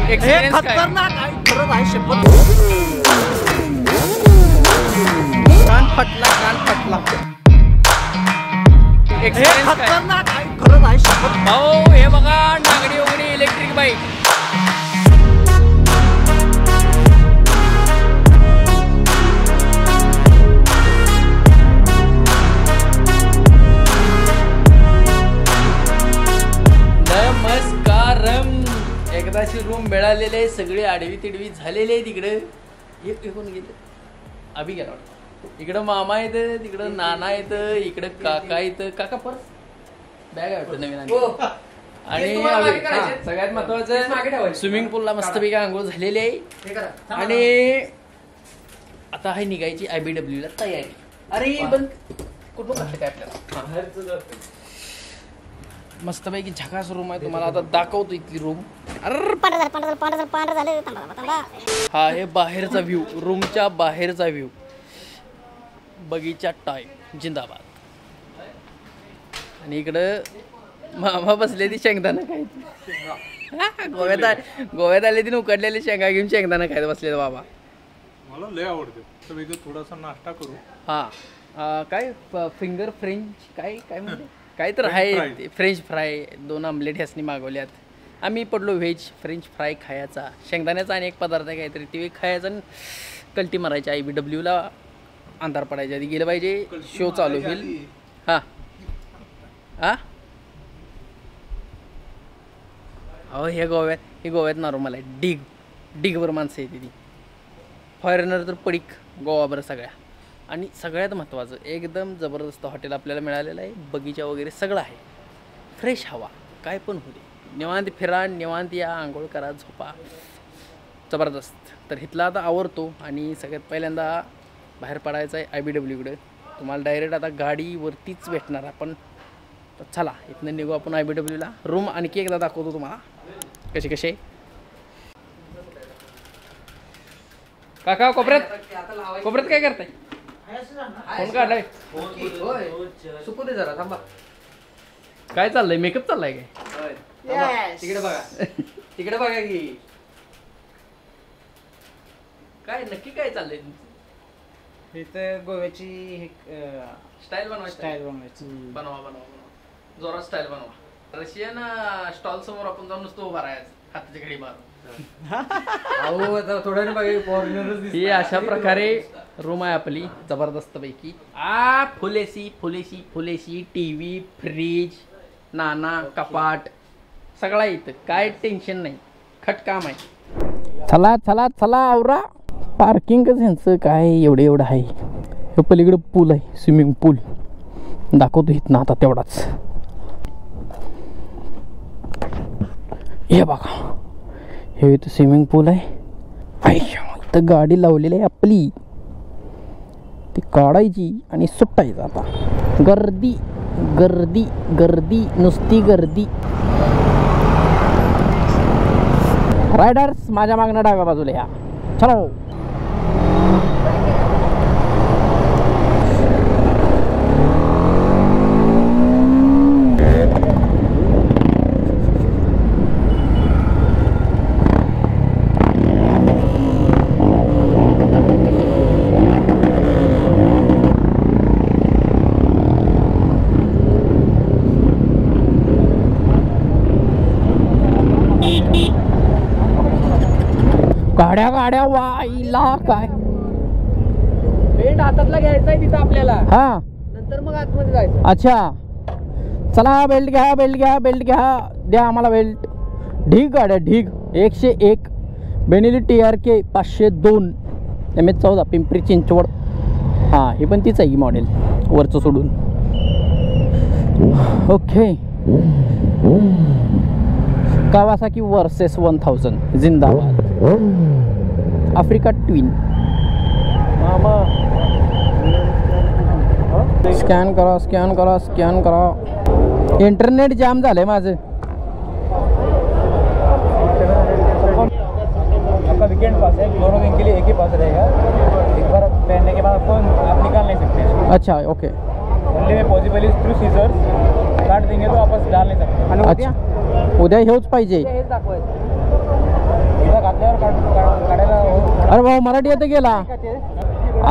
खतरनाक आहे खरंच आहे शपथ. कान फटला खतरनाक आहे खरंच आहे शपथ. भाऊ हे बघा नागडी वगैरे इलेक्ट्रिक बाईक. एकदाची रूम मिळालेले आहे, सगळे आडवी तिडवी झालेले आहे. तिकडे हे कोण गेले? अभि गेला वाटतं. इकडं मामा येतं, तिकडं नाना येतं, इकडं काका येतं. काका परत बॅग आहे वाटतं नवीन. आणि सगळ्यात महत्वाचं स्विमिंग पूलला मस्तपैकी आंघोळ झालेली आहे. आणि आता आहे निघायची IBW ला तयारी. अरे पण कुठून कसं काय आपल्याला मस्तपैकी झकास रूम आहे. तुम्हाला आता दाखवतो इथली रूम. हा हे बाहेरचा व्ह्यू, रूमच्या बाहेरचा व्ह्यू. बगीचा टाईम जिंदाबाद. आणि मामा बसले ती शेंगदाणा खायची. गोव्यात आले ती उकडलेले शेंगा घेऊन शेंगदाणा खायला बसले बाबा. मला लय आवडते. थोडासा नाश्ता करू. हा काय फिंगर फ्रेंच काय काय म्हणते काय तर आहे. फ्रेंच फ्राय 2 आमलेट ह्यासनी मागवल्यात. आम्ही पडलो व्हेज फ्रेंच फ्राय खायचा. शेंगदाण्याचा आणि एक पदार्थ आहे काहीतरी ते खायचा आणि कल्टी मारायची. IBW ला अंधार पडायच्या आधी गेलं पाहिजे. शो चालू होईल. हा हा अहो हे गोव्यात नॉर्मल आहे. डिगवर माणसं येते ती. फॉरेनर तर पडीक गोवा बरं सगळ्या. आणि सगळ्यात महत्त्वाचं एकदम जबरदस्त हॉटेल आपल्याला मिळालेलं आहे. बगीचा वगैरे सगळं आहे. फ्रेश हवा काय पण होते. निवांत फिरा, निवांत या, आंघोळ करा, झोपा. जबरदस्त. तर इथला आता आवरतो आणि सगळ्यात पहिल्यांदा बाहेर पडायचं आहे IBWकडे. तुम्हाला डायरेक्ट आता गाडीवरतीच भेटणार आपण. तर चला इथनं निघू आपण IBWला. रूम आणखी एकदा दाखवतो तुम्हाला कसे. काका कोपऱ्यात काय करताय? फोन काढलाय. सुकू दे जरा थांबा. काय चाललंय? मेकअप चाललाय काय? तिकडे बघा की काय नक्की काय चाललंय? इथं गोव्याची स्टाईल बनवायची. बनवा जोरात स्टाईल बनवा. रशियन स्टॉल समोर आपण जाऊन नुसतं उभा राहायचं हाताची घडी मारून. ही अशा प्रकारे रूम आहे आपली जबरदस्त पैकी. फुलेसी TV, फ्रीज, नाना कपाट सगळा इथं. काय टेन्शन नाही. खटकाम आहे. चला आवरा. पार्किंगच ह्यांचं काय एवढं आहे. हे पलीकडे पूल आहे, स्विमिंग पूल दाखवतो इथनं आता तेवढाच. हे बघा हे इथं स्विमिंग पूल आहे. इथं गाडी लावलेली आहे आपली. ती काढायची आणि सुटायचं. आता गर्दी नुसती गर्दी. रायडर्स माझ्या मागणं डाव्या बाजूला या. चलो गाड्या वाईला काय बेल्ट हातातला घ्यायचा आहे तिथं आपल्याला. हा नंतर मग आतमध्ये जायचं. अच्छा चला बेल्ट घ्या द्या आम्हाला बेल्ट. ढीग गाड्या ढीग 101 Benelli TRK 502 MS14 Pimpri Chinchwad. हा हे पण तीच आहे की मॉडेल वरचं सोडून. ओके कावासाकी वर्सेस 1000 जिंदाबाद. Africa twin. स्कॅन करा. इंटरनेट जाम झालंय माझं. आपका वीकेंड पास है, दोनों दिन के लिए एक ही पास रहेगा. एक बार पहनने के बाद फोन आप निकाल नहीं सकते. अच्छा ओके. ओनली में पॉसिबल इज थ्रू सीजर्स. काट देंगे तो वापस डाल नहीं सकते. अच्छा उद्या हेच पाहिजे. जरा घातल्यावर काढायला अरे भाऊ मराठी येतं गेला.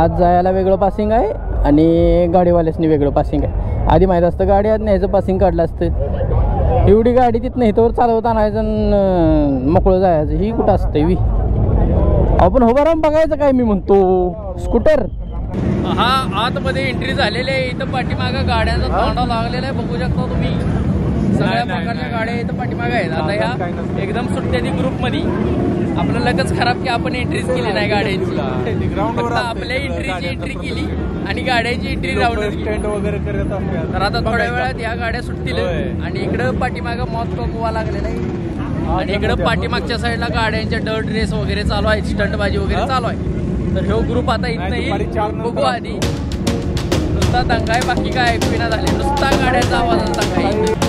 आज जायला वेगळं पासिंग आहे आणि गाडीवाल्यासनी वेगळं पासिंग आहे. आधी माहीत असतं गाडी आज न्यायचं पासिंग काढलं असतं. एवढी गाडी तिथं इथवर चालवत आणायचं मोकळं जायचं ही कुठं असतं वी. आपण उभा राहून बघायचं काय मी म्हणतो स्कूटर. हा आतमध्ये एंट्री झालेली आहे. इथं पाठीमागं गाड्याचा तोंडा लागलेला आहे बघू शकता तुम्ही. सगळ्या प्रकारच्या गाड्या इथं पाठीमागं आहेत. आता ह्या एकदम सुट्ट्याची ग्रुपमध्ये आपलं लगेच खराब की आपण एंट्रीच केली नाही गाड्यांची. फक्त आपल्या एंट्रीची एंट्री केली आणि गाड्याची एंट्री लावून वगैरे करत असतात. तर आता थोड्या वेळात या गाड्या सुटतील आणि इकडं पाठीमागं मॉत कोकवा लागलेला आहे आणि इकडं पाठीमागच्या साईडला गाड्यांच्या डर्ट रेस वगैरे चालू आहेत. स्टंटबाजी वगैरे चालू आहे. तर ह्यो ग्रुप आता इथं येईल बघू. आधी नुसता दंगा आहे बाकी काय ऐकू ना झाले. नुसता गाड्याचा आवाज दंगा आहे.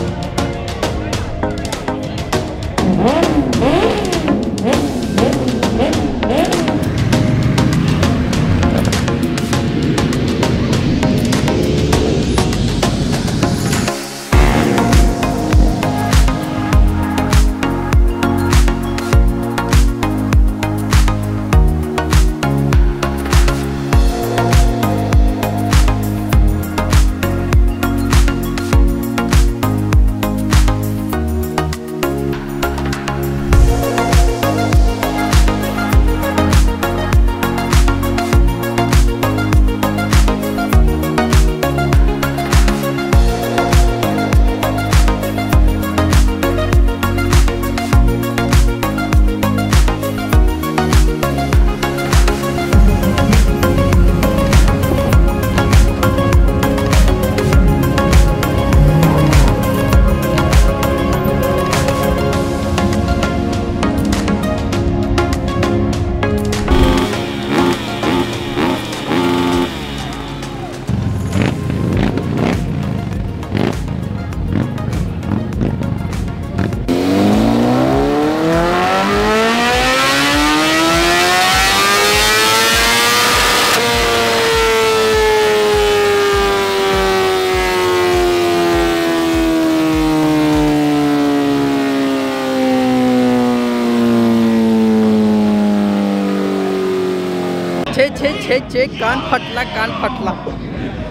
छे कान फटला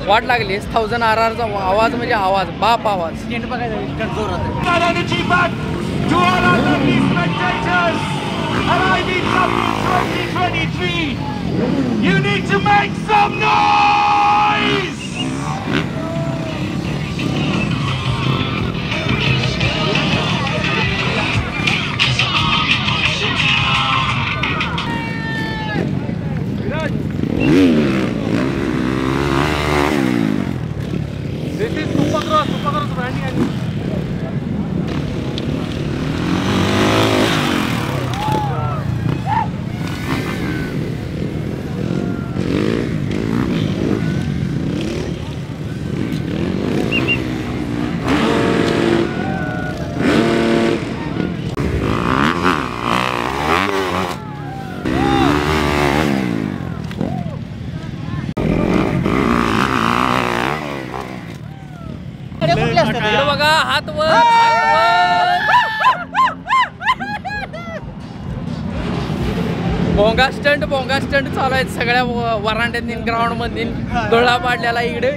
वाट लागली. 1000 RRचा आवाज म्हणजे आवाज बाप आवाज. स्टेंट बघायचा जोरात. You need to make some noise! This is Supercross branding. बघा हात वर. भोंगा स्टंट चालू आहेत सगळ्या वरांड्यात ग्राउंड मध्ये. डोळा पाडलेला इकडे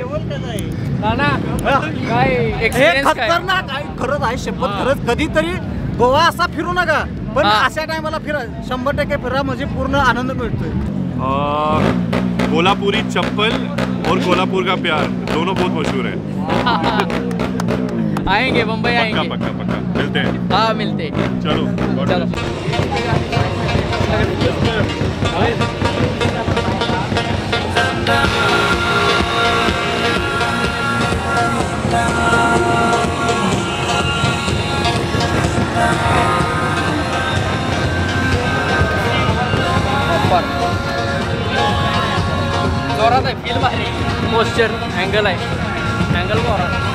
काय एक्सपिरियन्स काय. खतरनाक आहे खरंच आहे शपथ. खरंच कधीतरी गोवा असा फिरू नका पण अशा टायमाला फिरा 100% फिरा म्हणजे पूर्ण आनंद मिळतोय. कोल्हापुरी चप्पल और कोल्हापुर का प्यार दोनों बहुत मशहूर है. आएंगे मुंबई आएंगे. पक्का मिलते हैं. हाँ मिलते हैं. चलो. जोरात आहे. फील भारी. पोस्चर अँगल आहे. अँगल जोरात.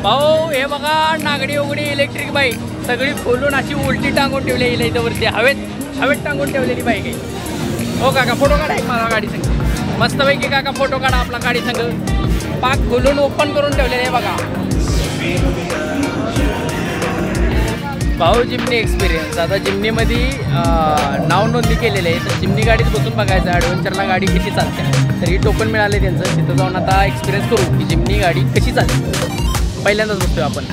भाऊ हे बघा नागडी उघडी इलेक्ट्रिक बाईक. सगळी खोलून अशी उलटी टांगून ठेवली इथं वरती हवेत टांगून ठेवलेली बाईक आहे. हो काका फोटो काढा एक मला गाडी संग मस्तपैकी. काका फोटो काढा आपला गाडी संग. पाक खोलून ओपन करून ठेवलेले आहे बघा. भाऊ जिमनी एक्सपिरियन्स. आता जिमनीमध्ये नाव नोंदणी केलेली आहे तर जिमनी गाडीत बसून बघायचं ॲडव्हेंचरला गाडी कशी चालते. तरी टोकन मिळाले त्यांचं. तिथं जाऊन आता एक्सपिरियन्स करू की जिमनी गाडी कशी चालते. पहिल्यांदाच बसतोय आपण.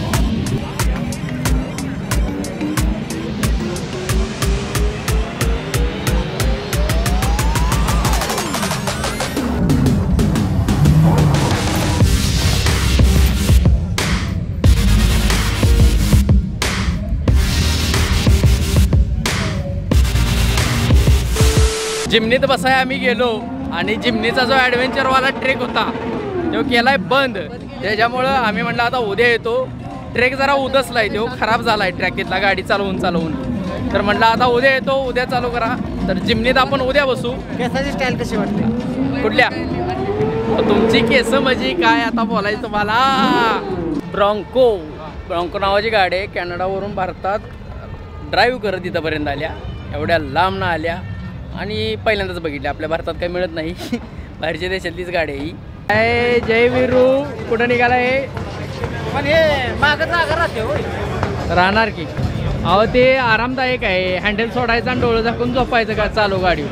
जिमनीत बसाय आम्ही गेलो आणि जिमनीचा जो ॲडव्हेंचरवाला ट्रेक होता तो केलाय बंद. त्याच्यामुळं आम्ही म्हटलं आता उद्या येतो. ट्रेक जरा उदसलाय तो खराब झालाय ट्रॅकेतला गाडी चालवून तर म्हटलं आता उद्या येतो. उद्या चालू करा. तर जिमनीत आपण उद्या बसू. केसाची स्टाईल कशी वाटते? कुठल्या तुमची केस म्हणजे काय आता बोलायचं तुम्हाला. ब्रॉन्को नावाची गाडी आहे. कॅनडावरून भारतात ड्राईव्ह करत इथंपर्यंत आल्या. एवढ्या लांब ना आल्या आणि पहिल्यांदाच बघितले. आपल्या भारतात काही मिळत नाही. बाहेरच्या देशातलीच गाडी आहे ही. काय जय वीरू कुठं निघाला आहे? पण हे मागं जागा राहते होय. राहणार की. अहो ते आरामदायक आहे. हँडल सोडायचं आणि डोळं झाकून झोपायचं का चालू गाडी.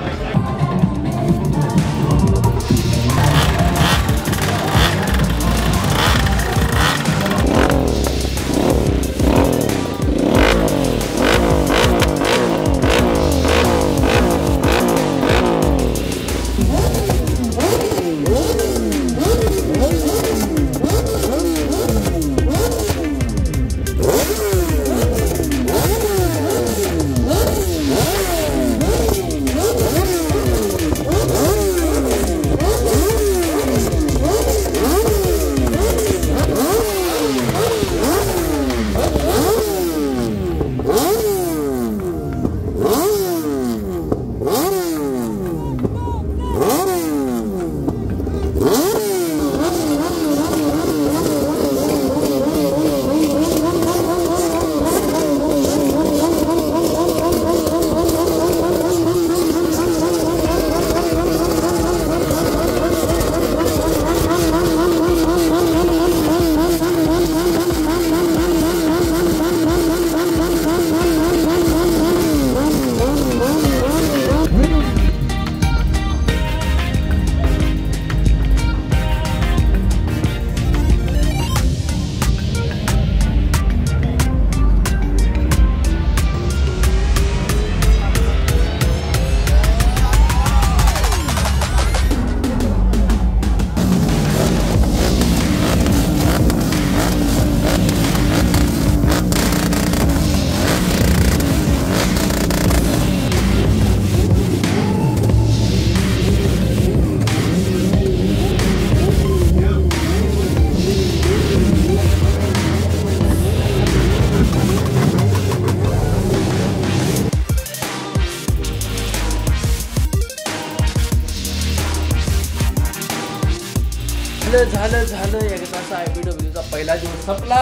झालं एकदाचा IBWचा पहिला दिवस संपला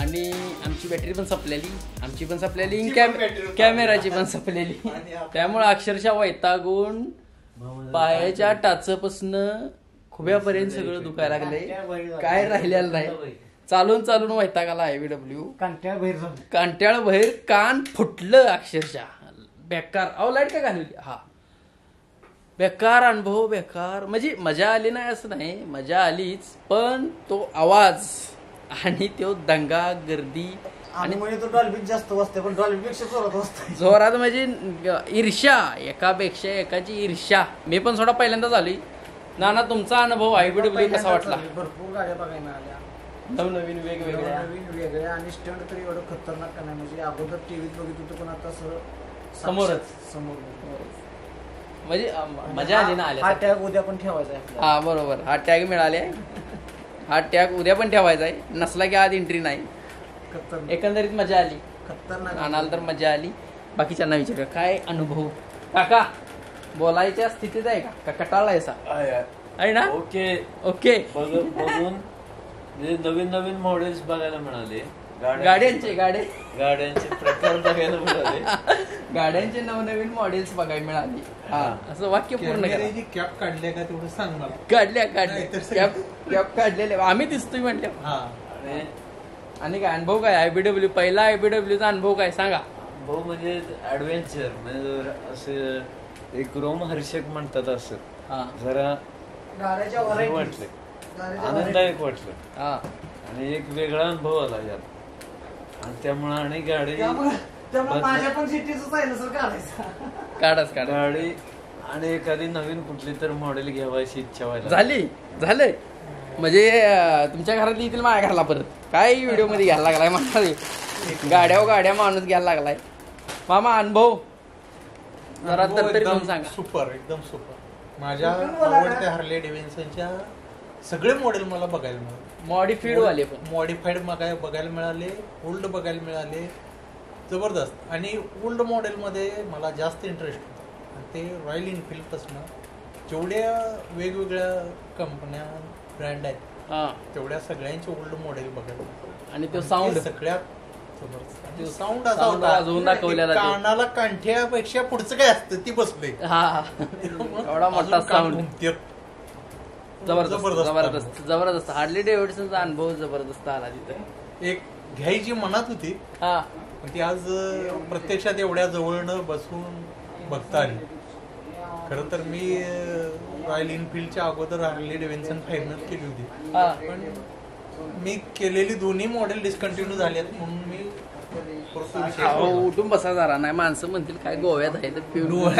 आणि आमची बॅटरी पण संपलेली कॅमेराची पण संपलेली. त्यामुळे अक्षरशः वैतागून पायाच्या टाचपासनं खुब्यापर्यंत सगळं दुखायला लागले. काय राहिलेलं नाही. चालून वैताग आला. IBW कांट्याळ बाहेर कान फुटलं अक्षरशः. बेकार. अहो लाईट काय घालवली. हा बेकार अनुभव. बेकार म्हणजे मजा आली नाही असं नाही, मजा आलीच. पण तो आवाज आणि तो दंगा गर्दी आणि म्हणजे तो डॉल्बीत जास्त वाजते पण डॉल्बीपेक्षा जोरात वाजते. जोरात म्हणजे ईर्ष्या. एकापेक्षा एकाची ईर्ष्या. मी पण थोडा पहिल्यांदाच आली. नाना तुमचा अनुभव IBW कसा वाटला? भरपूर गाड्या बघायला आल्या. नवनवीन वेगवेगळ्या आणि स्टंट तरी एवढं खतरनाक का नाही. म्हणजे अगोदर टीव्हीत बघित होतो पण आता समोर म्हणजे मजा आली ना. हा टॅग उद्या पण ठेवायचा आहे. हा बरोबर. हा टॅग मिळाले. हा टॅग उद्या पण ठेवायचा आहे. नसला की आज एंट्री नाही. एकंदरीत मजा आली. खतरनाक. आणाल तर मजा आली. बाकीच्यांना विचार काय अनुभव. काका बोलायच्या स्थितीत आहे का कटाळलाय सा आहे ना? ओके बघून म्हणजे नवीन मॉडेल्स बघायला मिळाले. गाड्यांचे गाड्यांचे प्रकार बघायला मिळाले. गाड्यांचे नवनवीन मॉडेल्स बघायला मिळाली. हा असं वाक्य पूर्ण करा. कॅमेऱ्याची कॅप काढल्या का तेवढं सांग मला. काढल्या कॅप काढलेले आम्ही दिसतोय म्हटलं. हा आणि काय अनुभव काय IBW पहिला IBWचा अनुभव काय सांगा. भाऊ म्हणजे ऍडव्हेंचर म्हणजे असं एक रोमहर्षक म्हणतात असं हा जरा गाड्याच्या हे variety. वाटलं, आनंददायक वाटलं हा आणि एक वेगळा अनुभव आला यात. आणि त्यामुळे आणि गाडी त्यामुळे माझ्या पण सिटीच आहे ना सर काढायचं. काढ गाडी आणि एखादी नवीन कुठली तर मॉडेल घ्यावायची इच्छा व्हायला झालंय म्हणजे तुमच्या घरात येतील माझ्या घराला परत काय व्हिडिओ मध्ये घ्यायला लागलाय मला गाड्या माणूस घ्यायला लागलाय. मामा अनुभव जरा तर घेऊन सांगा. सुपर एकदम सुपर. माझ्या आवडत्या हार्ले डेव्हिड्सनच्या सगळे मॉडेल मला बघायला मिळाले. मॉडिफाईड वाले पण मॉडिफाईड बघायला मिळाले, ओल्ड बघायला मिळाले. जबरदस्त. आणि ओल्ड मॉडेलमध्ये मला जास्त इंटरेस्ट होता आणि ते रॉयल एनफिल्डपासून जेवढ्या वेगवेगळ्या कंपन्या ब्रँड आहेत हा तेवढ्या सगळ्यांचे ओल्ड मॉडेल बघायला. आणि तो साऊंड सगळ्यात जबरदस्त. साऊंड sound असा होता वाजवून दाखवलेला ते. कानाला कांठ्यापेक्षा पुढचं काय असतं ती बसले. हा एवढा मोठा साऊंड. जबरदस्त हार्ले डेव्हिडसनचा अनुभव जबरदस्त आला तिथं. एक घ्यायची मनात होती हा पण ती आज प्रत्यक्षात एवढ्या जवळनं बसून बघता आली. खरं तर मी रॉयल एनफिल्डच्या अगोदर हार्ले डेव्हिडसन फायनल केली होती हा पण मी केलेली दोन्ही मॉडेल डिस्कंटिन्यू झाली आहेत म्हणून मी उठून बसा जरा नाही माणसं म्हणतील काय गोव्यात आहे तर पिऊन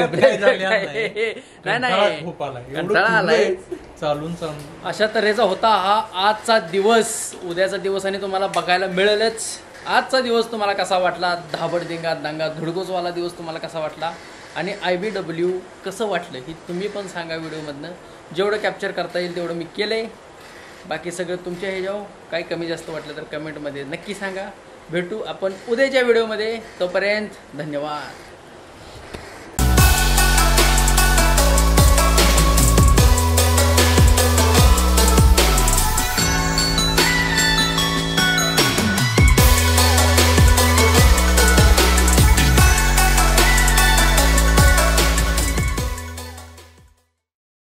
नाही कंटाळा आलाय. चालून अशा तऱ्हेचा होता हा आजचा दिवस. उद्याचा दिवस आणि तुम्हाला बघायला मिळेलच. आजचा दिवस तुम्हाला कसा वाटला, धाबडदिंगा दंगा धुडगोसवाला दिवस तुम्हाला कसा वाटला आणि IBW कसं वाटलं ही तुम्ही पण सांगा व्हिडिओमधनं. जेवढं कॅप्चर करता येईल तेवढं मी केलंय. बाकी सगळं तुमच्या ह्याच्यावर काही कमी जास्त वाटलं तर कमेंटमध्ये नक्की सांगा. भेटू आपण उद्याच्या व्हिडिओमध्ये. तोपर्यंत धन्यवाद.